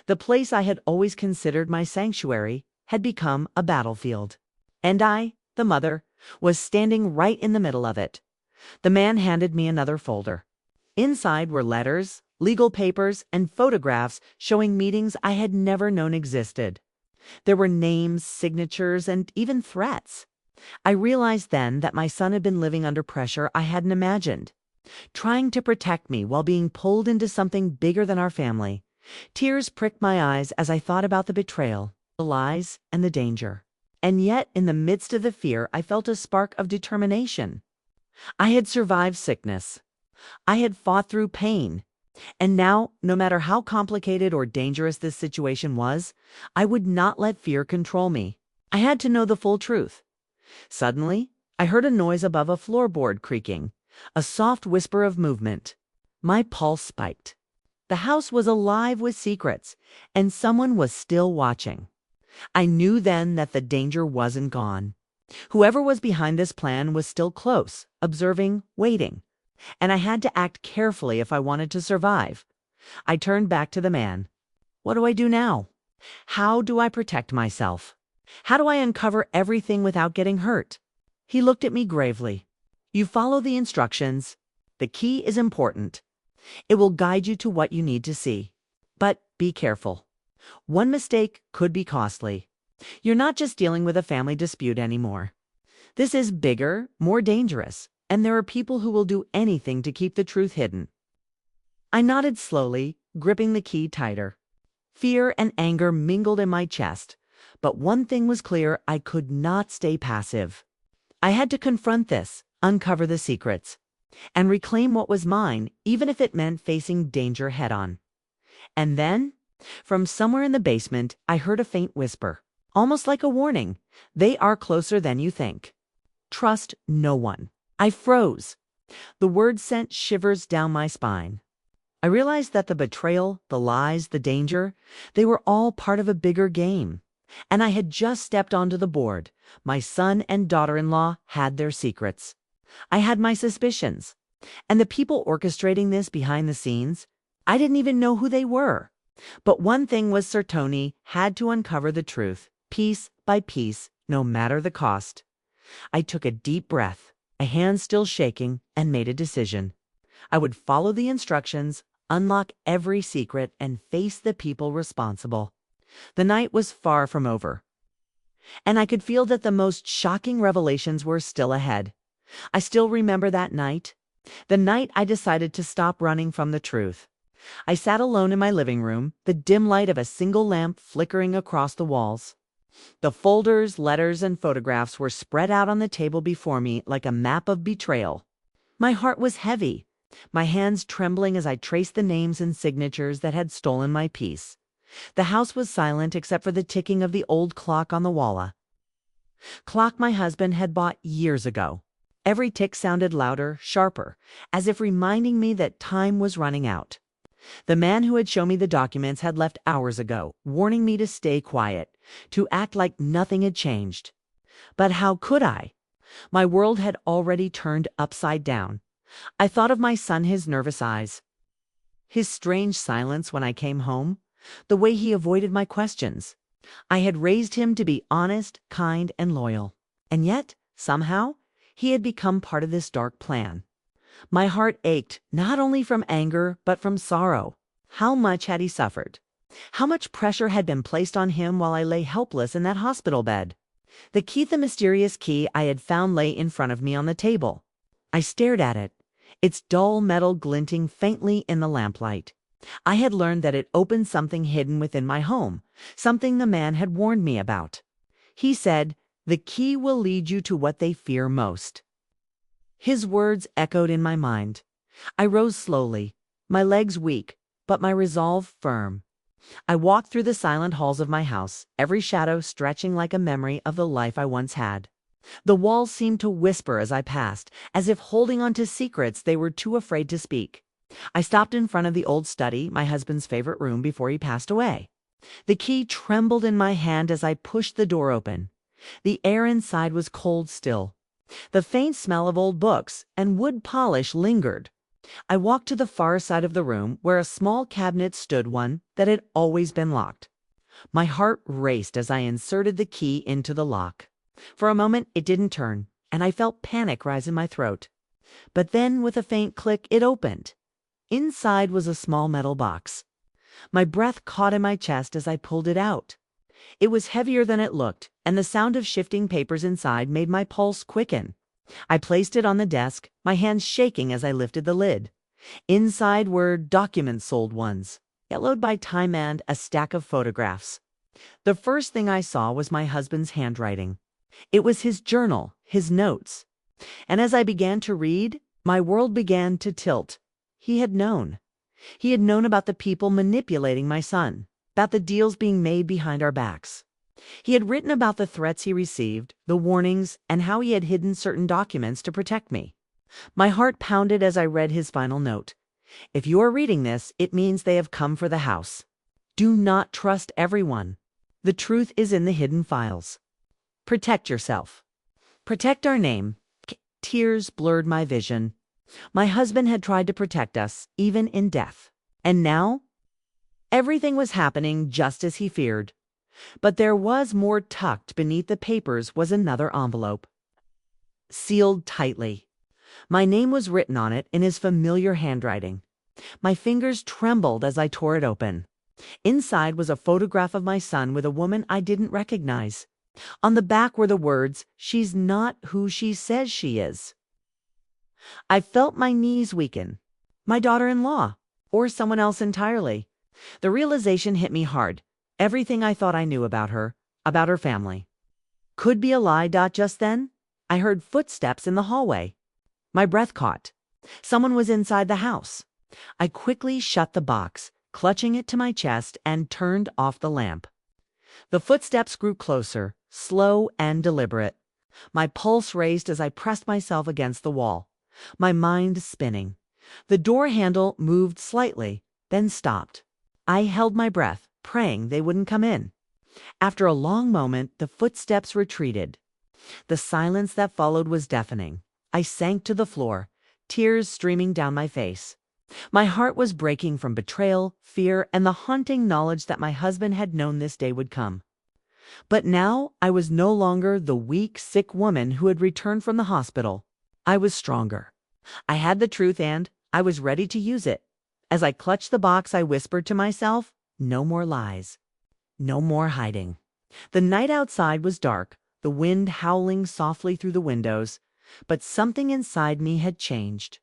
the place I had always considered my sanctuary, had become a battlefield. And I, the mother, was standing right in the middle of it. The man handed me another folder. Inside were letters, legal papers, and photographs showing meetings I had never known existed. There were names, signatures, and even threats. I realized then that my son had been living under pressure I hadn't imagined, trying to protect me while being pulled into something bigger than our family. Tears pricked my eyes as I thought about the betrayal, the lies, and the danger. And yet, in the midst of the fear, I felt a spark of determination. I had survived sickness. I had fought through pain. And now, no matter how complicated or dangerous this situation was, I would not let fear control me. I had to know the full truth. Suddenly, I heard a noise above a floorboard creaking, a soft whisper of movement. My pulse spiked. The house was alive with secrets, and someone was still watching. I knew then that the danger wasn't gone. Whoever was behind this plan was still close, observing, waiting. And I had to act carefully if I wanted to survive. I turned back to the man. What do I do now? How do I protect myself? How do I uncover everything without getting hurt? He looked at me gravely. You follow the instructions. The key is important. It will guide you to what you need to see. But be careful. One mistake could be costly. You're not just dealing with a family dispute anymore. This is bigger, more dangerous, and there are people who will do anything to keep the truth hidden. I nodded slowly, gripping the key tighter. Fear and anger mingled in my chest, but one thing was clear: I could not stay passive. I had to confront this, uncover the secrets, and reclaim what was mine, even if it meant facing danger head-on. And then, from somewhere in the basement, I heard a faint whisper, almost like a warning. They are closer than you think. Trust no one. I froze. The words sent shivers down my spine. I realized that the betrayal, the lies, the danger, they were all part of a bigger game. And I had just stepped onto the board. My son and daughter-in-law had their secrets. I had my suspicions. And the people orchestrating this behind the scenes, I didn't even know who they were. But one thing was certain: had to uncover the truth, piece by piece, no matter the cost. I took a deep breath, my hands still shaking, and made a decision. I would follow the instructions, unlock every secret, and face the people responsible. The night was far from over, and I could feel that the most shocking revelations were still ahead. I still remember that night, the night I decided to stop running from the truth. I sat alone in my living room, the dim light of a single lamp flickering across the walls. The folders, letters, and photographs were spread out on the table before me like a map of betrayal. My heart was heavy, my hands trembling as I traced the names and signatures that had stolen my peace. The house was silent except for the ticking of the old clock on the wall. Clock my husband had bought years ago. Every tick sounded louder, sharper, as if reminding me that time was running out. The man who had shown me the documents had left hours ago, warning me to stay quiet, to act like nothing had changed. But how could I? My world had already turned upside down. I thought of my son, his nervous eyes, his strange silence when I came home, the way he avoided my questions. I had raised him to be honest, kind, and loyal. And yet, somehow, he had become part of this dark plan. My heart ached, not only from anger, but from sorrow. How much had he suffered? How much pressure had been placed on him while I lay helpless in that hospital bed? The key, the mysterious key I had found, lay in front of me on the table. I stared at it, its dull metal glinting faintly in the lamplight. I had learned that it opened something hidden within my home, something the man had warned me about. He said, "The key will lead you to what they fear most." His words echoed in my mind. I rose slowly, my legs weak, but my resolve firm. I walked through the silent halls of my house, every shadow stretching like a memory of the life I once had. The walls seemed to whisper as I passed, as if holding on to secrets they were too afraid to speak. I stopped in front of the old study, my husband's favorite room before he passed away. The key trembled in my hand as I pushed the door open. The air inside was cold still. The faint smell of old books and wood polish lingered. I walked to the far side of the room, where a small cabinet stood, one that had always been locked. My heart raced as I inserted the key into the lock. For a moment it didn't turn, and I felt panic rise in my throat. But then, with a faint click, it opened. Inside was a small metal box. My breath caught in my chest as I pulled it out. It was heavier than it looked, and the sound of shifting papers inside made my pulse quicken. I placed it on the desk, my hands shaking as I lifted the lid. Inside were documents, old ones, yellowed by time, and a stack of photographs. The first thing I saw was my husband's handwriting. It was his journal, his notes. And as I began to read, my world began to tilt. He had known. He had known about the people manipulating my son, about the deals being made behind our backs. He had written about the threats he received, the warnings, and how he had hidden certain documents to protect me. My heart pounded as I read his final note. If you are reading this, it means they have come for the house. Do not trust everyone. The truth is in the hidden files. Protect yourself. Protect our name. Tears blurred my vision. My husband had tried to protect us, even in death. And now? Everything was happening just as he feared. But there was more. Tucked beneath the papers was another envelope, sealed tightly. My name was written on it in his familiar handwriting. My fingers trembled as I tore it open. Inside was a photograph of my son with a woman I didn't recognize. On the back were the words, "She's not who she says she is." I felt my knees weaken. My daughter-in-law, or someone else entirely. The realization hit me hard. Everything I thought I knew about her family, could be a lie. Just then, I heard footsteps in the hallway. My breath caught. Someone was inside the house. I quickly shut the box, clutching it to my chest, and turned off the lamp. The footsteps grew closer, slow and deliberate. My pulse raised as I pressed myself against the wall, my mind spinning. The door handle moved slightly, then stopped. I held my breath, praying they wouldn't come in. After a long moment, the footsteps retreated. The silence that followed was deafening. I sank to the floor, tears streaming down my face. My heart was breaking from betrayal, fear, and the haunting knowledge that my husband had known this day would come. But now I was no longer the weak, sick woman who had returned from the hospital. I was stronger. I had the truth and I was ready to use it. As I clutched the box, I whispered to myself, no more lies. No more hiding. The night outside was dark, the wind howling softly through the windows, but something inside me had changed.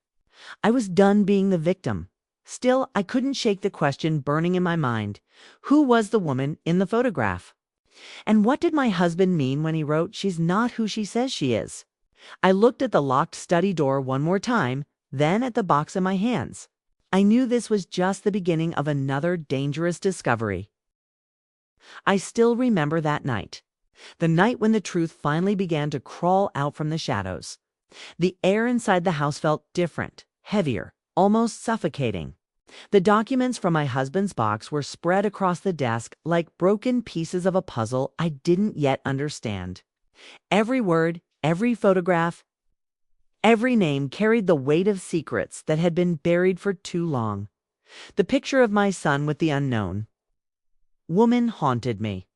I was done being the victim. Still, I couldn't shake the question burning in my mind. Who was the woman in the photograph? And what did my husband mean when he wrote, "She's not who she says she is"? I looked at the locked study door one more time, then at the box in my hands. I knew this was just the beginning of another dangerous discovery. I still remember that night. The night when the truth finally began to crawl out from the shadows. The air inside the house felt different, heavier, almost suffocating. The documents from my husband's box were spread across the desk like broken pieces of a puzzle I didn't yet understand. Every word, every photograph, every name carried the weight of secrets that had been buried for too long. The picture of my son with the unknown woman haunted me.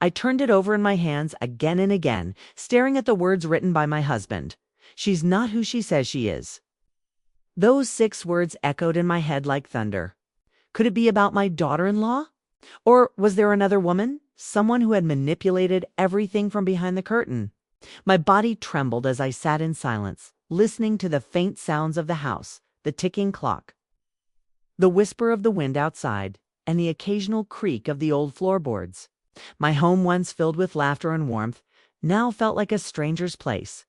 I turned it over in my hands again and again, staring at the words written by my husband. She's not who she says she is. Those 6 words echoed in my head like thunder. Could it be about my daughter-in-law? Or was there another woman? Someone who had manipulated everything from behind the curtain? My body trembled as I sat in silence, listening to the faint sounds of the house, the ticking clock, the whisper of the wind outside, and the occasional creak of the old floorboards. My home, once filled with laughter and warmth, now felt like a stranger's place.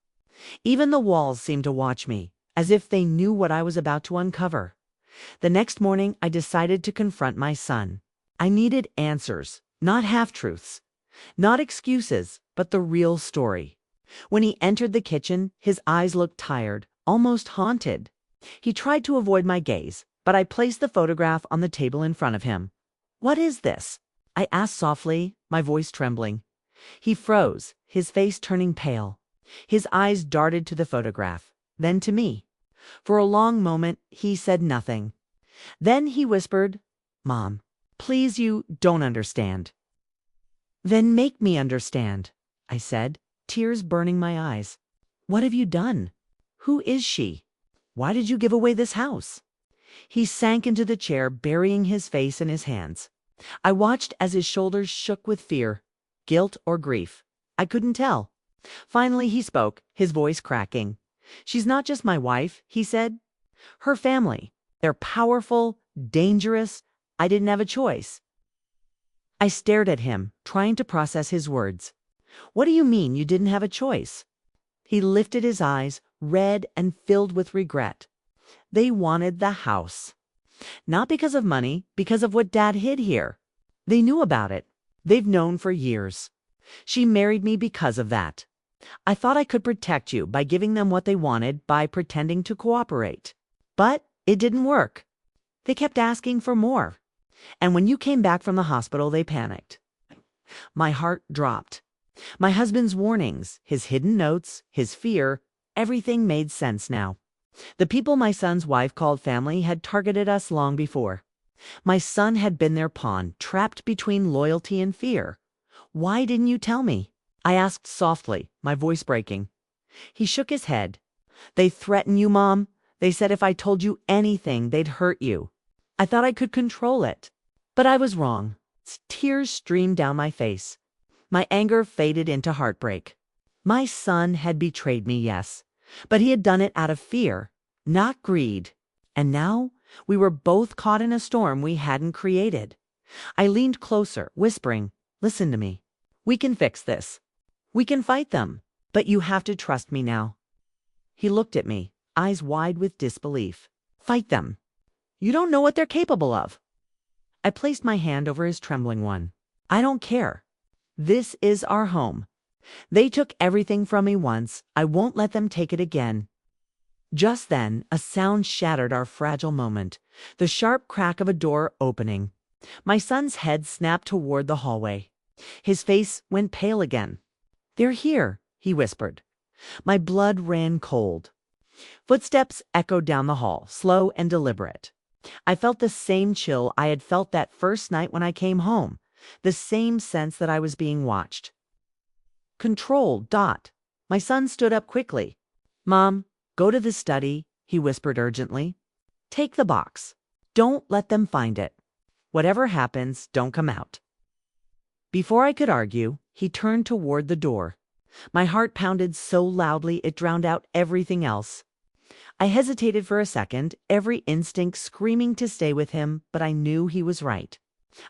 Even the walls seemed to watch me, as if they knew what I was about to uncover. The next morning, I decided to confront my son. I needed answers, not half-truths, not excuses, but the real story. When he entered the kitchen, his eyes looked tired, almost haunted. He tried to avoid my gaze, but I placed the photograph on the table in front of him. "What is this?" I asked softly, my voice trembling. He froze, his face turning pale. His eyes darted to the photograph, then to me. For a long moment, he said nothing. Then he whispered, "Mom, please, you don't understand." "Then make me understand," I said, tears burning my eyes. "What have you done? Who is she? Why did you give away this house?" He sank into the chair, burying his face in his hands. I watched as his shoulders shook with fear, guilt, or grief. I couldn't tell. Finally he spoke, his voice cracking. "She's not just my wife," he said. "Her family. They're powerful, dangerous. I didn't have a choice." I stared at him, trying to process his words. "What do you mean you didn't have a choice?" He lifted his eyes, red and filled with regret. "They wanted the house. Not because of money, because of what Dad hid here. They knew about it. They've known for years. She married me because of that. I thought I could protect you by giving them what they wanted by pretending to cooperate. But it didn't work. They kept asking for more. And when you came back from the hospital, they panicked. My heart dropped. My husband's warnings, his hidden notes, his fear, everything made sense now. The people my son's wife called family had targeted us long before. My son had been their pawn, trapped between loyalty and fear. Why didn't you tell me? I asked softly, my voice breaking. He shook his head. They threatened you, Mom. They said if I told you anything, they'd hurt you. I thought I could control it. But I was wrong. Tears streamed down my face. My anger faded into heartbreak. My son had betrayed me, yes, but he had done it out of fear, not greed. And now we were both caught in a storm we hadn't created. I leaned closer, whispering, "Listen to me. We can fix this. We can fight them, but you have to trust me now." He looked at me, eyes wide with disbelief. "Fight them? You don't know what they're capable of." I placed my hand over his trembling one. "I don't care. This is our home. They took everything from me once. I won't let them take it again." Just then, a sound shattered our fragile moment, the sharp crack of a door opening. My son's head snapped toward the hallway. His face went pale again. "They're here," he whispered. My blood ran cold. Footsteps echoed down the hall, slow and deliberate. I felt the same chill I had felt that first night when I came home, the same sense that I was being watched. "Control, Dot." My son stood up quickly. "Mom, go to the study," he whispered urgently. "Take the box. Don't let them find it. Whatever happens, don't come out." Before I could argue, he turned toward the door. My heart pounded so loudly it drowned out everything else. I hesitated for a second, every instinct screaming to stay with him, but I knew he was right.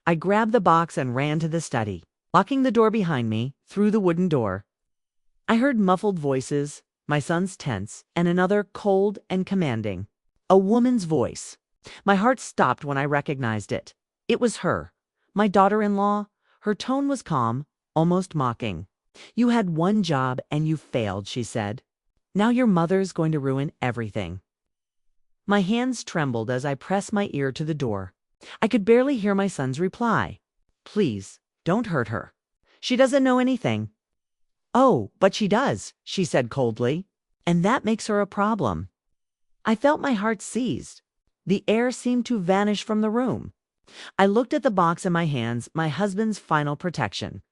I grabbed the box and ran to the study, locking the door behind me, through the wooden door. I heard muffled voices, my son's tense, and another cold and commanding. A woman's voice. My heart stopped when I recognized it. It was her, my daughter-in-law. Her tone was calm, almost mocking. "You had one job and you failed," she said. "Now your mother's going to ruin everything." My hands trembled as I pressed my ear to the door. I could barely hear my son's reply. "Please, don't hurt her. She doesn't know anything." "Oh, but she does," she said coldly. "And that makes her a problem." I felt my heart seized. The air seemed to vanish from the room. I looked at the box in my hands, my husband's final protection.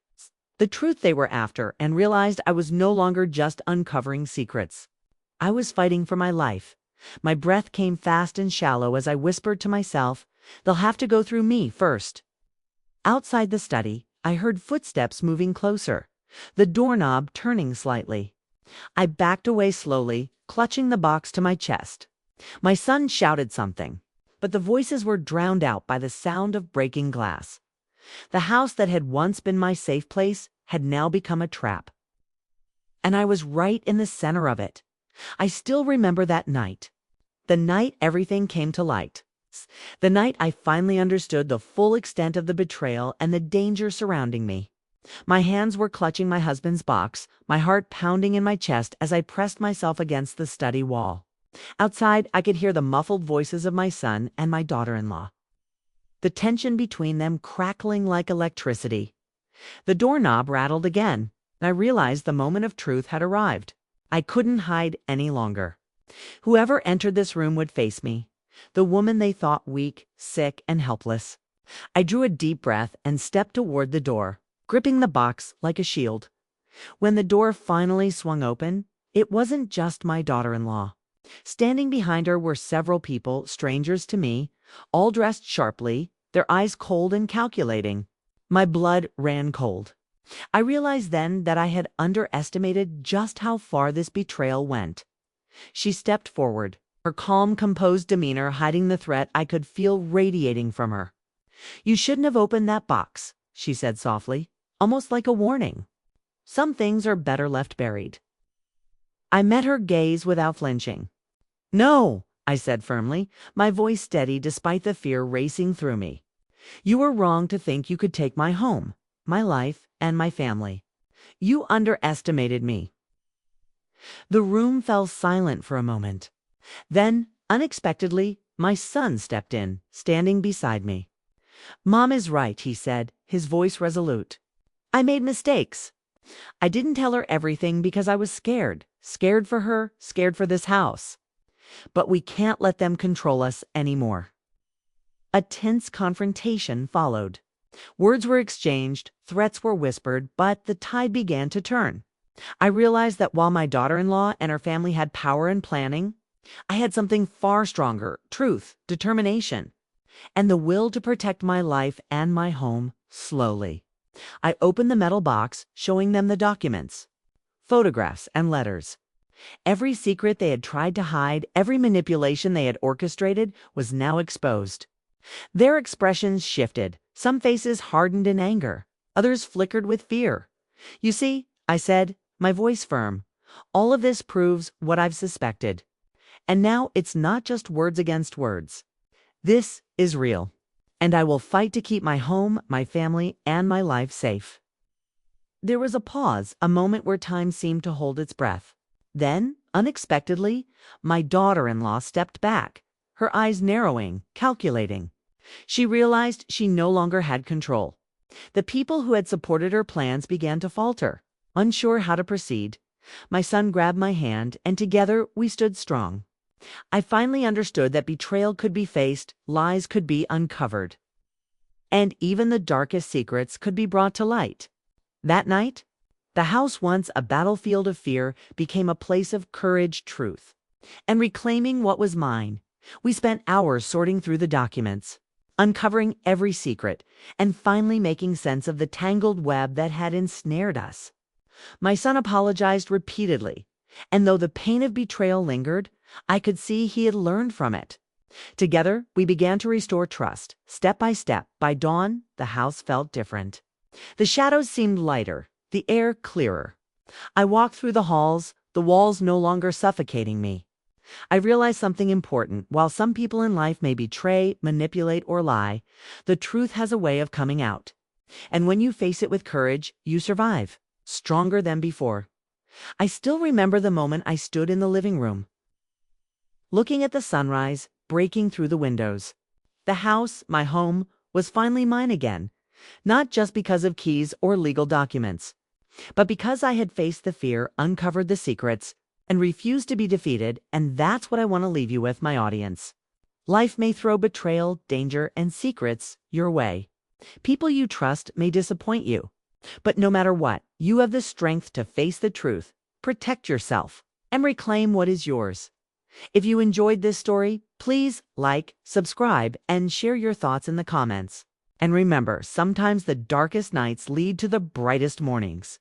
The truth they were after, and realized I was no longer just uncovering secrets. I was fighting for my life. My breath came fast and shallow as I whispered to myself, "They'll have to go through me first." Outside the study, I heard footsteps moving closer, the doorknob turning slightly. I backed away slowly, clutching the box to my chest. My son shouted something, but the voices were drowned out by the sound of breaking glass. The house that had once been my safe place had now become a trap. And I was right in the center of it. I still remember that night. The night everything came to light. The night I finally understood the full extent of the betrayal and the danger surrounding me. My hands were clutching my husband's box, my heart pounding in my chest as I pressed myself against the study wall. Outside, I could hear the muffled voices of my son and my daughter-in-law, the tension between them crackling like electricity. The doorknob rattled again, and I realized the moment of truth had arrived. I couldn't hide any longer. Whoever entered this room would face me, the woman they thought weak, sick, and helpless. I drew a deep breath and stepped toward the door, gripping the box like a shield. When the door finally swung open, it wasn't just my daughter-in-law. Standing behind her were several people, strangers to me, all dressed sharply, their eyes cold and calculating. My blood ran cold. I realized then that I had underestimated just how far this betrayal went. She stepped forward, her calm, composed demeanor hiding the threat I could feel radiating from her. "You shouldn't have opened that box," she said softly, almost like a warning. "Some things are better left buried." I met her gaze without flinching. "No," I said firmly, my voice steady despite the fear racing through me. "You were wrong to think you could take my home, my life, and my family. You underestimated me." The room fell silent for a moment. Then, unexpectedly, my son stepped in, standing beside me. "Mom is right," he said, his voice resolute. "I made mistakes. I didn't tell her everything because I was scared. Scared for her, scared for this house. But we can't let them control us anymore." A tense confrontation followed. Words were exchanged, threats were whispered, but the tide began to turn. I realized that while my daughter-in-law and her family had power and planning, I had something far stronger: truth, determination, and the will to protect my life and my home. Slowly, I opened the metal box, showing them the documents, photographs, and letters. Every secret they had tried to hide, every manipulation they had orchestrated, was now exposed. Their expressions shifted. Some faces hardened in anger, others flickered with fear. "You see," I said, my voice firm, "all of this proves what I've suspected. And now it's not just words against words. This is real. And I will fight to keep my home, my family, and my life safe." There was a pause, a moment where time seemed to hold its breath. Then, unexpectedly, my daughter-in-law stepped back, her eyes narrowing, calculating. She realized she no longer had control. The people who had supported her plans began to falter, unsure how to proceed. My son grabbed my hand, and together we stood strong. I finally understood that betrayal could be faced, lies could be uncovered, and even the darkest secrets could be brought to light. That night, the house, once a battlefield of fear, became a place of courage, truth, and reclaiming what was mine. We spent hours sorting through the documents, uncovering every secret, and finally making sense of the tangled web that had ensnared us. My son apologized repeatedly, and though the pain of betrayal lingered, I could see he had learned from it. Together, we began to restore trust, step by step. By dawn, the house felt different. The shadows seemed lighter, the air clearer. I walked through the halls, the walls no longer suffocating me. I realized something important. While some people in life may betray, manipulate, or lie, the truth has a way of coming out. And when you face it with courage, you survive, stronger than before. I still remember the moment I stood in the living room, looking at the sunrise breaking through the windows. The house, my home, was finally mine again, not just because of keys or legal documents, but because I had faced the fear, uncovered the secrets, and refused to be defeated. And that's what I want to leave you with, my audience. Life may throw betrayal, danger, and secrets your way. People you trust may disappoint you. But no matter what, you have the strength to face the truth, protect yourself, and reclaim what is yours. If you enjoyed this story, please like, subscribe, and share your thoughts in the comments. And remember, sometimes the darkest nights lead to the brightest mornings.